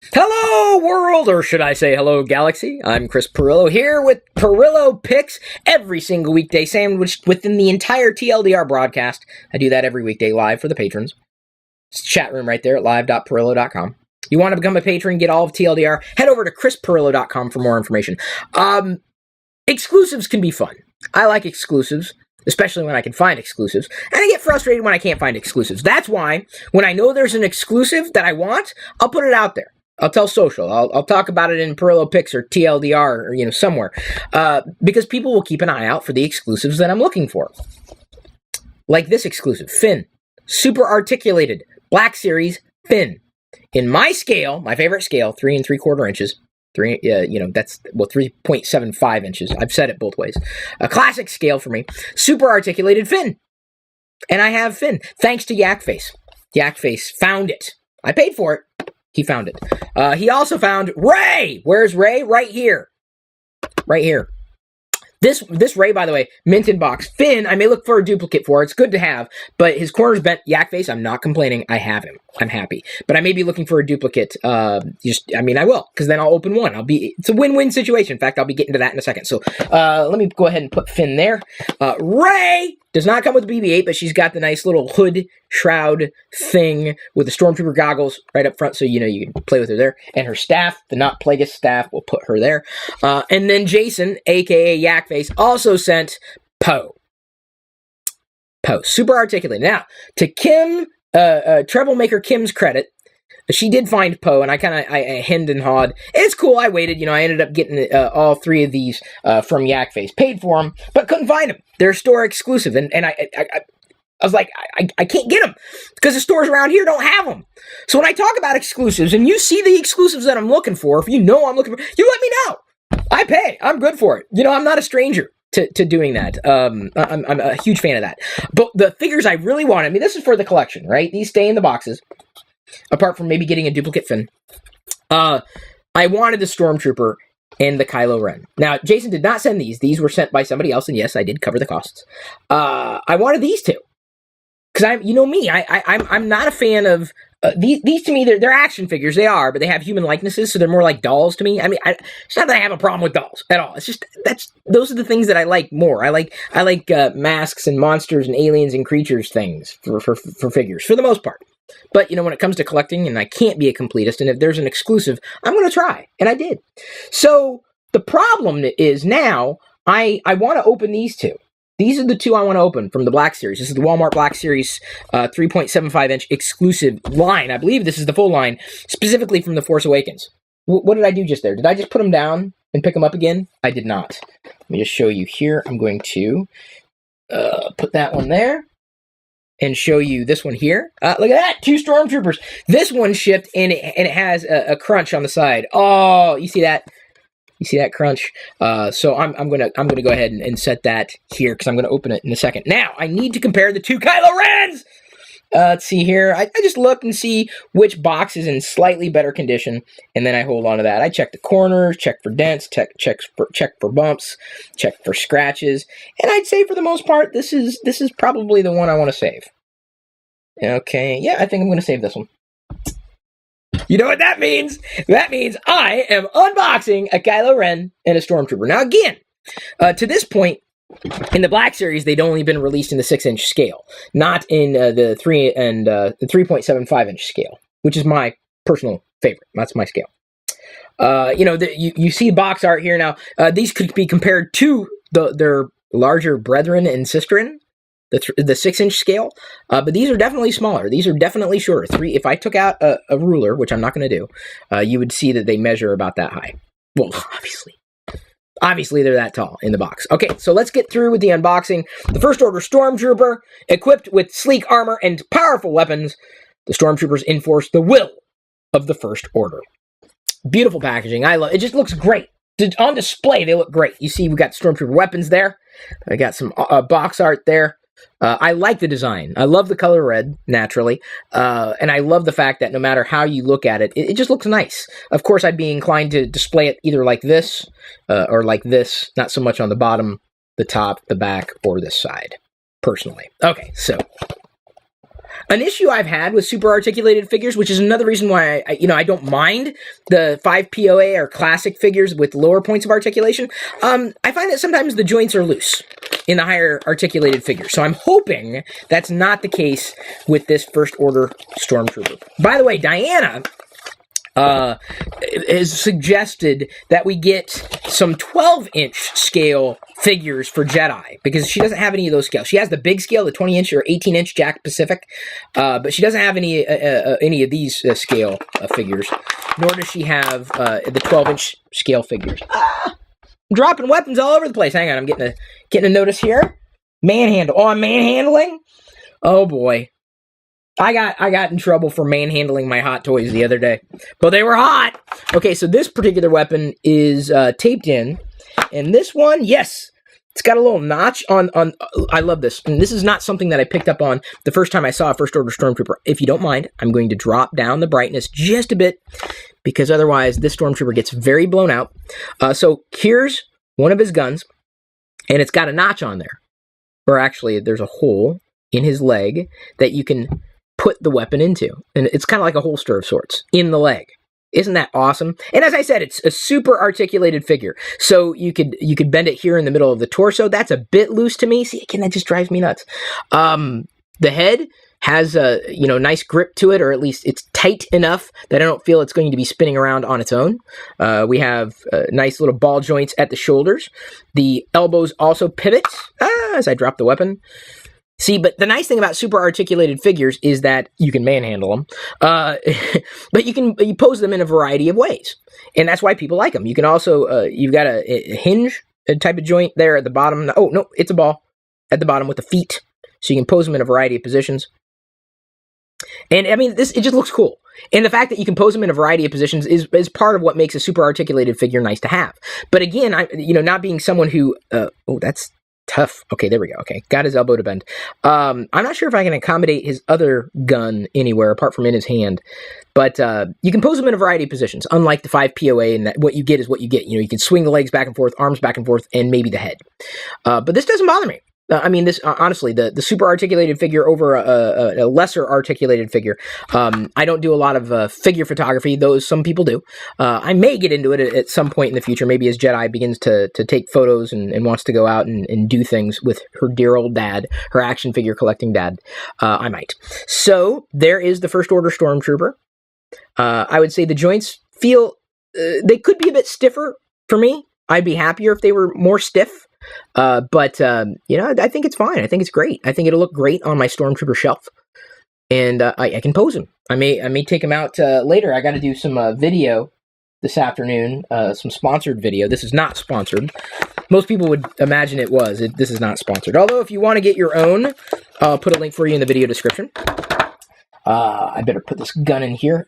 Hello, world, or should I say hello, galaxy? I'm Chris Pirillo here with Pirillo Picks every single weekday sandwiched within the entire TLDR broadcast. I do that every weekday live for the patrons. It's the chat room right there at live.pirillo.com. You want to become a patron, get all of TLDR, head over to chrispirillo.com for more information. Exclusives can be fun. I like exclusives, especially when I can find exclusives. And I get frustrated when I can't find exclusives. That's why, when I know there's an exclusive that I want, I'll put it out there. I'll tell social. I'll talk about it in Pirillo Picks or TLDR or, somewhere. Because people will keep an eye out for the exclusives that I'm looking for. Like this exclusive, Finn. Super articulated. Black Series, Finn. In my scale, my favorite scale, 3 3/4 inches. That's 3.75 inches. I've said it both ways. A classic scale for me. Super articulated Finn. And I have Finn. Thanks to Yakface. Yakface found it. I paid for it. He found it. He also found Ray. Where's Ray? Right here. Right here. This Ray, by the way, mint in box. Finn, I may look for a duplicate for. It's good to have, but his corner's bent. Yakface, I'm not complaining. I have him. I'm happy. But I may be looking for a duplicate. I will, because then I'll open one. It's a win-win situation. In fact, I'll be getting to that in a second. So let me go ahead and put Finn there. Ray does not come with the BB-8, but she's got the nice little hood shroud thing with the Stormtrooper goggles right up front, so you can play with her there. And her staff, the Not Plagueis staff, we'll put her there. And then Jason, a.k.a. Yakface, also sent Poe. Poe, super articulated. Now, to Kim, Troublemaker Kim's credit, she did find Poe, and I hemmed and hawed. It's cool, I waited. I ended up getting all 3 of these from Yakface. Paid for them, but couldn't find them. They're store exclusive, and I was like, I can't get them, because the stores around here don't have them. So when I talk about exclusives, and you see the exclusives that I'm looking for, if you know I'm looking for, you let me know. I pay. I'm good for it. I'm not a stranger to doing that. I'm a huge fan of that. But the figures I really want, this is for the collection, right? These stay in the boxes. Apart from maybe getting a duplicate Finn. I wanted the Stormtrooper and the Kylo Ren. Now, Jason did not send these. These were sent by somebody else, and yes, I did cover the costs. I wanted these 2. Because I'm not a fan of... these to me, they're action figures. They are, but they have human likenesses, so they're more like dolls to me. It's not that I have a problem with dolls at all. It's just, those are the things that I like more. I like masks and monsters and aliens and creatures things for figures, for the most part. But, when it comes to collecting, and I can't be a completist, and if there's an exclusive, I'm going to try. And I did. So, the problem is now, I want to open these 2. These are the 2 I want to open from the Black Series. This is the Walmart Black Series 3.75-inch exclusive line. I believe this is the full line, specifically from The Force Awakens. What did I do just there? Did I just put them down and pick them up again? I did not. Let me just show you here. I'm going to put that one there. And show you this one here. Look at that, 2 Stormtroopers. This one shipped, and it has a crunch on the side. Oh, you see that? You see that crunch? So I'm gonna go ahead and set that here, because I'm gonna open it in a second. Now I need to compare the 2 Kylo Rens. Let's see here. I just look and see which box is in slightly better condition, and then I hold on to that. I check the corners, check for dents, check for bumps, check for scratches, and I'd say for the most part, this is probably the one I want to save. Okay, yeah, I think I'm going to save this one. You know what that means? That means I am unboxing a Kylo Ren and a Stormtrooper. Now again, to this point, in the Black Series, they'd only been released in the 6-inch scale, not in the 3.75-inch scale, which is my personal favorite. That's my scale. You see box art here now. These could be compared to their larger brethren and sisterin, the 6-inch scale, but these are definitely smaller. These are definitely shorter. If I took out a ruler, which I'm not going to do, you would see that they measure about that high. Well, obviously they're that tall in the box. Okay, so let's get through with the unboxing. The First Order Stormtrooper, equipped with sleek armor and powerful weapons, the Stormtroopers enforce the will of the First Order. Beautiful packaging. I love it. It just looks great. On display, they look great. You see, we got Stormtrooper weapons there. I got some box art there. I like the design. I love the color red, naturally. And I love the fact that no matter how you look at it, it just looks nice. Of course, I'd be inclined to display it either like this or like this, not so much on the bottom, the top, the back, or this side, personally. Okay, so An issue I've had with super articulated figures, which is another reason why I don't mind the 5 POA or classic figures with lower points of articulation. I find that sometimes the joints are loose in the higher articulated figures. So I'm hoping that's not the case with this First Order Stormtrooper. By the way, Diana has suggested that we get some 12-inch scale figures for Jedi, because she doesn't have any of those scales. She has the big scale, the 20-inch or 18-inch Jack Pacific, but she doesn't have any of these scale figures, nor does she have the 12-inch scale figures. I'm dropping weapons all over the place. Hang on, I'm getting a notice here. Manhandle. Oh, I'm manhandling? Oh, boy. I got in trouble for manhandling my hot toys the other day, but they were hot. Okay, so this particular weapon is taped in, and this one, yes, it's got a little notch on. I love this, and this is not something that I picked up on the first time I saw a First Order Stormtrooper. If you don't mind, I'm going to drop down the brightness just a bit, because otherwise this Stormtrooper gets very blown out. So here's one of his guns, and it's got a notch on there, or actually there's a hole in his leg that you can put the weapon into, and it's kind of like a holster of sorts in the leg. Isn't that awesome? And as I said, it's a super articulated figure, so you could bend it here in the middle of the torso. That's a bit loose to me. See, again, that just drives me nuts. The head has a nice grip to it, or at least it's tight enough that I don't feel it's going to be spinning around on its own. We have nice little ball joints at the shoulders. The elbows also pivot as I drop the weapon. See, but the nice thing about super articulated figures is that you can manhandle them, but you pose them in a variety of ways, and that's why people like them. You can also, you've got a hinge type of joint there at the bottom. Oh, no, it's a ball at the bottom with the feet, so you can pose them in a variety of positions. And, I mean, it just looks cool. And the fact that you can pose them in a variety of positions is part of what makes a super articulated figure nice to have. But again, not being someone who, that's tough. Okay, there we go. Okay, got his elbow to bend. I'm not sure if I can accommodate his other gun anywhere apart from in his hand, but you can pose him in a variety of positions, unlike the 5 POA, and that what you get is what you get. You can swing the legs back and forth, arms back and forth, and maybe the head. But this doesn't bother me. I mean, this honestly, the super articulated figure over a lesser articulated figure. I don't do a lot of figure photography, though some people do. I may get into it at some point in the future, maybe as Jedi begins to take photos and wants to go out and do things with her dear old dad, her action figure collecting dad. I might. So there is the First Order Stormtrooper. I would say the joints feel, they could be a bit stiffer for me. I'd be happier if they were more stiff. But I think it's fine. I think it's great. I think it'll look great on my Stormtrooper shelf, and I can pose him. I may take him out later. I got to do some video this afternoon, some sponsored video. This is not sponsored. Most people would imagine it was. This is not sponsored. Although, if you want to get your own, I'll put a link for you in the video description. I better put this gun in here.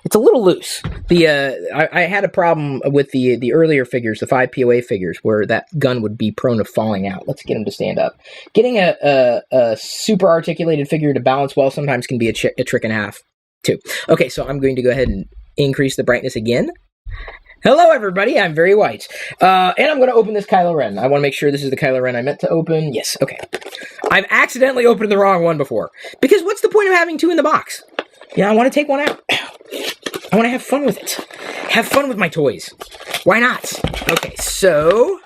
It's a little loose. I had a problem with the earlier figures, the 5 POA figures, where that gun would be prone to falling out. Let's get him to stand up. Getting a super articulated figure to balance well sometimes can be a trick and a half, too. Okay, so I'm going to go ahead and increase the brightness again. Hello, everybody. I'm Very White. And I'm going to open this Kylo Ren. I want to make sure this is the Kylo Ren I meant to open. Yes, okay. I've accidentally opened the wrong one before. Because what's the point of having 2 in the box? I want to take one out. I want to have fun with it. Have fun with my toys. Why not? Okay, so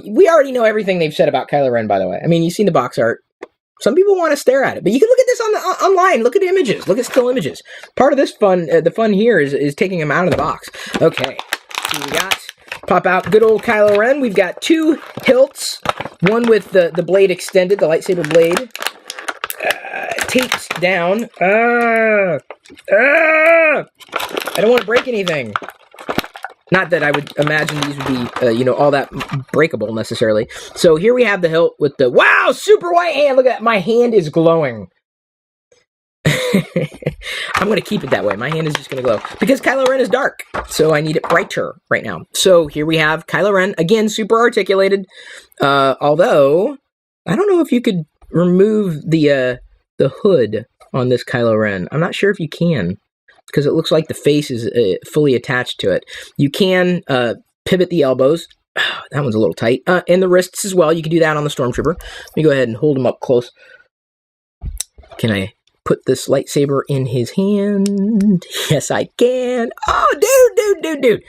we already know everything they've said about Kylo Ren, by the way. I mean, you've seen the box art. Some people want to stare at it, but you can look at this online. Look at images. Look at still images. Part of this fun, the fun here is taking them out of the box. Okay, so we got pop out good old Kylo Ren. We've got 2 hilts, one with the blade extended, the lightsaber blade. Taped down. I don't want to break anything. Not that I would imagine these would be, all that breakable necessarily. So here we have the hilt with the, wow, super white hand. Look at that. My hand is glowing. I'm going to keep it that way. My hand is just going to glow. Because Kylo Ren is dark. So I need it brighter right now. So here we have Kylo Ren. Again, super articulated. Although, I don't know if you could remove the hood on this Kylo Ren. I'm not sure if you can, because it looks like the face is fully attached to it. You can pivot the elbows. That one's a little tight. And the wrists as well. You can do that on the Stormtrooper. Let me go ahead and hold him up close. Can I put this lightsaber in his hand? Yes, I can. Oh, dude.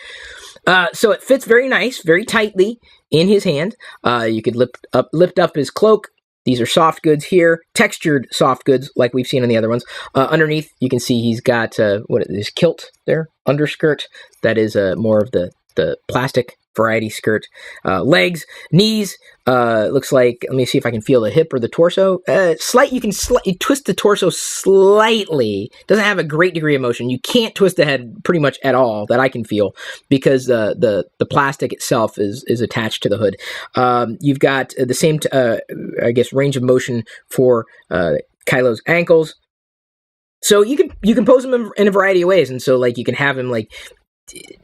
So it fits very nice, very tightly in his hand. You could lift up his cloak. These are soft goods here, textured soft goods like we've seen in the other ones. Underneath, you can see he's got this kilt there, underskirt. That is more of the plastic variety skirt. Legs, knees. Looks like. Let me see if I can feel the hip or the torso. You can twist the torso slightly. Doesn't have a great degree of motion. You can't twist the head pretty much at all that I can feel because the plastic itself is attached to the hood. You've got the same range of motion for Kylo's ankles. So you can pose him in a variety of ways, and so like you can have him like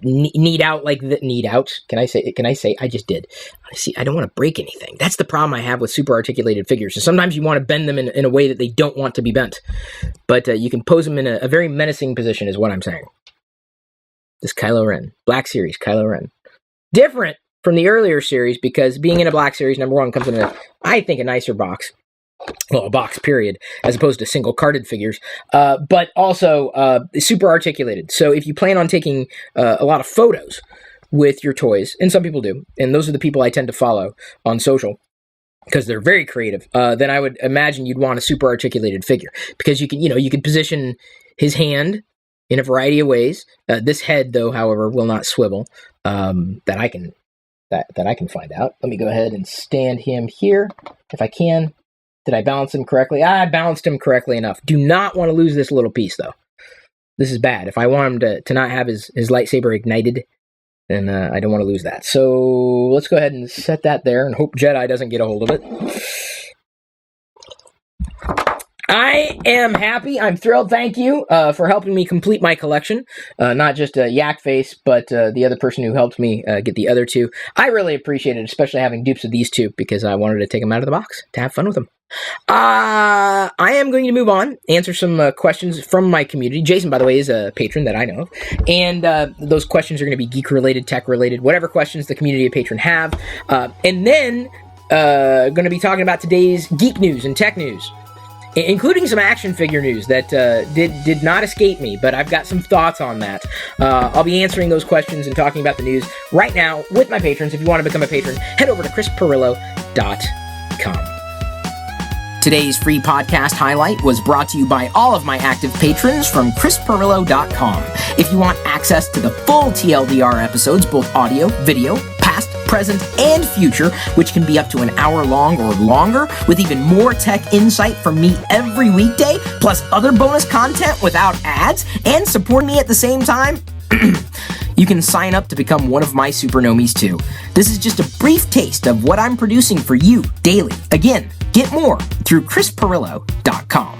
knead out like the knead out. Can I say I just did? See, I don't want to break anything. That's the problem I have with super articulated figures. So sometimes you want to bend them in a way that they don't want to be bent. But you can pose them in a very menacing position is what I'm saying. This Kylo Ren. Black Series Kylo Ren. Different from the earlier series because being in a Black Series, number one, comes in I think a nicer box. Well, a box, period, as opposed to single carded figures, but also super articulated. So if you plan on taking a lot of photos with your toys, and some people do, and those are the people I tend to follow on social because they're very creative, then I would imagine you'd want a super articulated figure because you can position his hand in a variety of ways. This head, though, however, will not swivel. That I can find out. Let me go ahead and stand him here if I can. Did I balance him correctly? I balanced him correctly enough. Do not want to lose this little piece, though. This is bad. If I want him to not have his lightsaber ignited, then I don't want to lose that. So let's go ahead and set that there and hope Jedi doesn't get a hold of it. I am happy. I'm thrilled. Thank you for helping me complete my collection. Not just Yak Face, but the other person who helped me get the other two. I really appreciate it, especially having dupes of these two because I wanted to take them out of the box to have fun with them. I am going to move on, answer some questions from my community. Jason, by the way, is a patron that I know of. And those questions are going to be geek-related, tech-related, whatever questions the community of patron have. And then going to be talking about today's geek news and tech news, including some action figure news that did not escape me, but I've got some thoughts on that. I'll be answering those questions and talking about the news right now with my patrons. If you want to become a patron, head over to chrispirillo.com. Today's free podcast highlight was brought to you by all of my active patrons from chrispirillo.com. If you want access to the full TLDR episodes, both audio, video, past, present, and future, which can be up to an hour long or longer, with even more tech insight from me every weekday, plus other bonus content without ads, and support me at the same time, you can sign up to become one of my supernomies too. This is just a brief taste of what I'm producing for you daily. Again, get more through chrispirillo.com.